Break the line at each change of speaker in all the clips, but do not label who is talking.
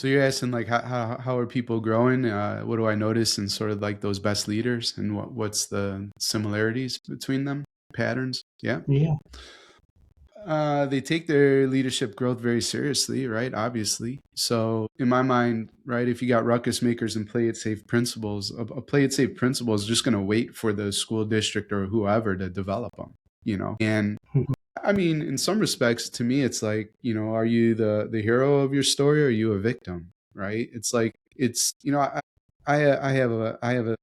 So you're asking like how are people growing? What do I notice in sort of like those best leaders, and what's the similarities between them, patterns? Yeah.
Yeah.
They take their leadership growth very seriously, right? Obviously. So, in my mind, right, if you got ruckus makers and play it safe principles, a play it safe principle is just going to wait for the school district or whoever to develop them, And I mean, in some respects, to me, it's like, are you the hero of your story, or are you a victim, right? It's like I have a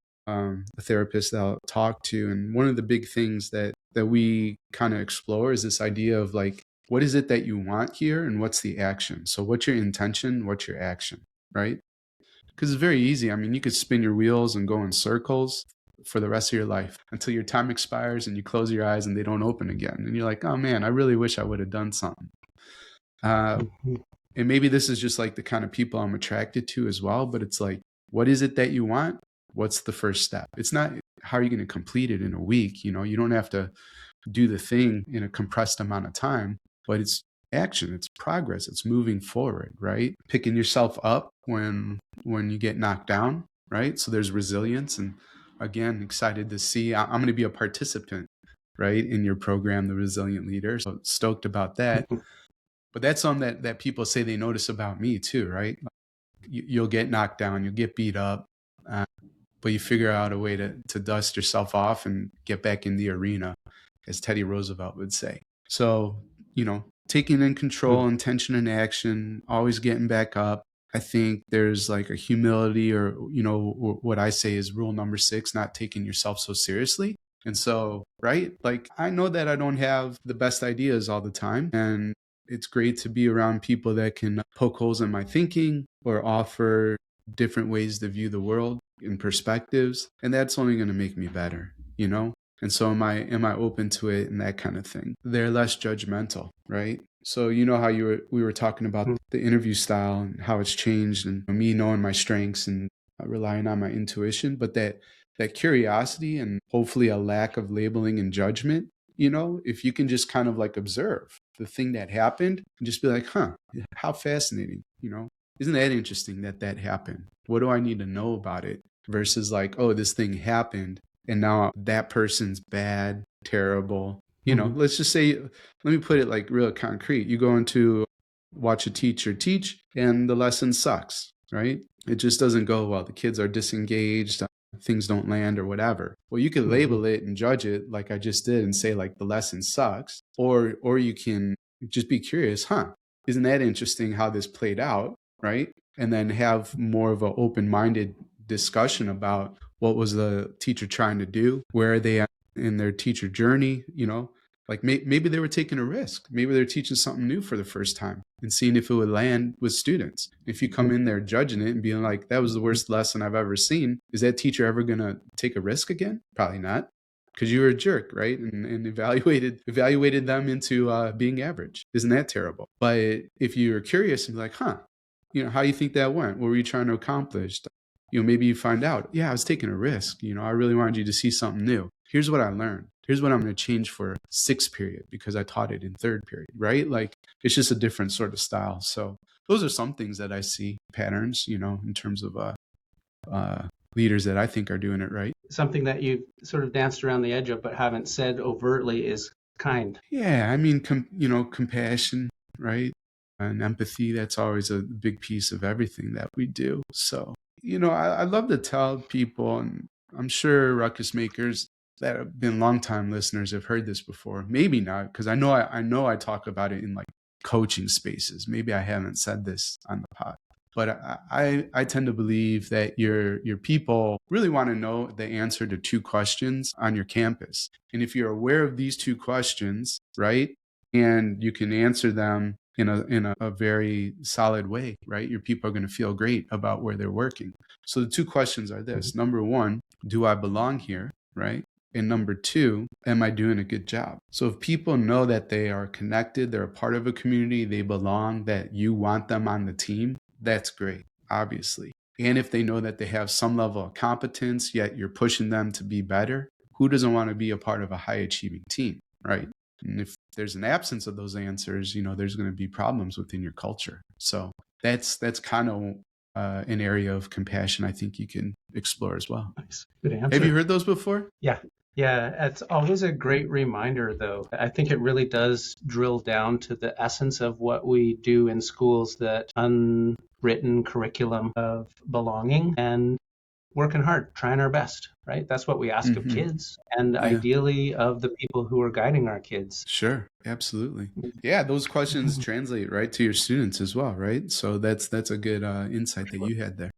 therapist that I'll talk to, and one of the big things that we kind of explore is this idea of like, what is it that you want here, and what's the action? So, what's your intention? What's your action, right? Because it's very easy. I mean, you could spin your wheels and go in circles for the rest of your life until your time expires and you close your eyes and they don't open again. And you're like, oh man, I really wish I would have done something.
Mhm.
And maybe this is just like the kind of people I'm attracted to as well. But it's like, what is it that you want? What's the first step? It's not how are you going to complete it in a week. You don't have to do the thing in a compressed amount of time, but it's action, it's progress, it's moving forward, right? Picking yourself up when you get knocked down, right? So there's resilience. And again, excited to see I'm going to be a participant, right, in your program, the Resilient Leader. So stoked about that. But that's something that people say they notice about me too, right? You'll get knocked down, you'll get beat up, uh, but you figure out a way to dust yourself off and get back in the arena, as Teddy Roosevelt would say. So, taking in control, intention and action, always getting back up. I think there's like a humility, or, what I say is rule number 6, not taking yourself so seriously. And so, right, like I know that I don't have the best ideas all the time. And it's great to be around people that can poke holes in my thinking or offer different ways to view the world and perspectives. And that's only going to make me better, And so am I open to it and that kind of thing. They're less judgmental, right? So how we were talking about the interview style and how it's changed, and me knowing my strengths and relying on my intuition, but that curiosity and hopefully a lack of labeling and judgment, if you can just kind of like observe the thing that happened and just be like, huh, how fascinating, isn't that interesting that happened? What do I need to know about it? Versus like, oh, this thing happened and now that person's bad, terrible. Let's just say, let me put it like real concrete. You go into watch a teacher teach and the lesson sucks, right? It just doesn't go well. The kids are disengaged, things don't land or whatever. Well, you could label it and judge it like I just did and say like the lesson sucks, or you can just be curious, huh? Isn't that interesting how this played out, right? And then have more of an open-minded discussion about what was the teacher trying to do, where are they at in their teacher journey, like maybe they were taking a risk. Maybe they're teaching something new for the first time and seeing if it would land with students. If you come in there judging it and being like, that was the worst lesson I've ever seen, is that teacher ever going to take a risk again? Probably not, because you were a jerk, right? And evaluated them into being average. Isn't that terrible? But if you're curious and be like, huh, how do you think that went? What were you trying to accomplish? Maybe you find out, yeah, I was taking a risk. I really wanted you to see something new. Here's what I learned. Here's what I'm going to change for 6th period because I taught it in 3rd period, right? Like it's just a different sort of style. So those are some things that I see patterns, in terms of leaders that I think are doing it right.
Something that you've sort of danced around the edge of but haven't said overtly is kind.
Yeah, I mean, compassion, right? And empathy, that's always a big piece of everything that we do. So, I love to tell people, and I'm sure ruckus makers that have been longtime listeners have heard this before. Maybe not, because I talk about it in like coaching spaces. Maybe I haven't said this on the pod. But I tend to believe that your people really want to know the answer to 2 questions on your campus. And if you're aware of these 2 questions, right, and you can answer them in a very solid way, right, your people are going to feel great about where they're working. So the 2 questions are this. Number 1, do I belong here, right? And number 2, am I doing a good job? So if people know that they are connected, they're a part of a community, they belong, that you want them on the team, that's great, obviously. And if they know that they have some level of competence, yet you're pushing them to be better, who doesn't want to be a part of a high achieving team, right? And if there's an absence of those answers, there's going to be problems within your culture. So that's kind of an area of compassion I think you can explore as well.
Nice. Good
Have you
answer.
heard those before?
Yeah. Yeah, it's always a great reminder, though. I think it really does drill down to the essence of what we do in schools, that unwritten curriculum of belonging and working hard, trying our best, right? That's what we ask of
Hmm.
kids and
Yeah.
ideally of the people who are guiding our kids.
Sure, absolutely. Yeah, those questions translate right to your students as well, right? So that's a good insight that you had there.